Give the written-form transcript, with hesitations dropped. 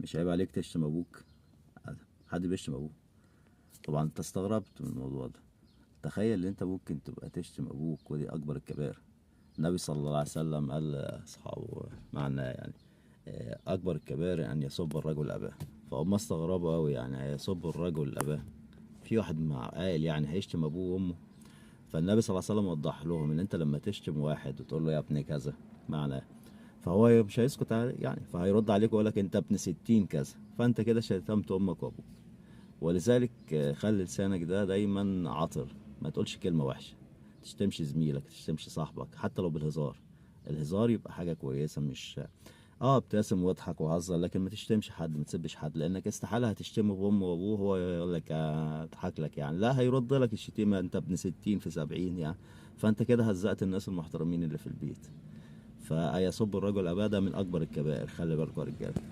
مش عيب عليك تشتم ابوك؟ حد بيشتم ابوه؟ طبعا انت استغربت من الموضوع ده. تخيل ان انت ممكن تبقى تشتم ابوك، ودي اكبر الكبائر. النبي صلى الله عليه وسلم قال لاصحابه معنا يعني اكبر الكبائر ان يسب الرجل اباه. فهم استغربوا قوي، يعني هيسب الرجل اباه؟ في واحد مع قال يعني هيشتم ابوه وامه؟ فالنبي صلى الله عليه وسلم وضح لهم ان انت لما تشتم واحد وتقول له يا ابن كذا معناه، فهو مش هيسكت يعني، فهيرد عليك ويقول لك انت ابن 60 كذا، فانت كده شتمت امك وابوك. ولذلك خلي لسانك ده دايما عطر، ما تقولش كلمة وحشة، تشتمش زميلك، تشتمش صاحبك حتى لو بالهزار. الهزار يبقى حاجة كويسة، مش ابتسم واضحك وهزر، لكن ما تشتمش حد، ما تسبش حد، لانك استحالة هتشتمه بامه وابوه هو يقول لك اضحك لك يعني، لا هيرد لك الشتيمة انت ابن 60 في 70 يعني. فانت كده هزقت الناس المحترمين اللي في البيت. فيسب الرجل اباه ده من اكبر الكبائر، خلي بالكوا يا رجاله.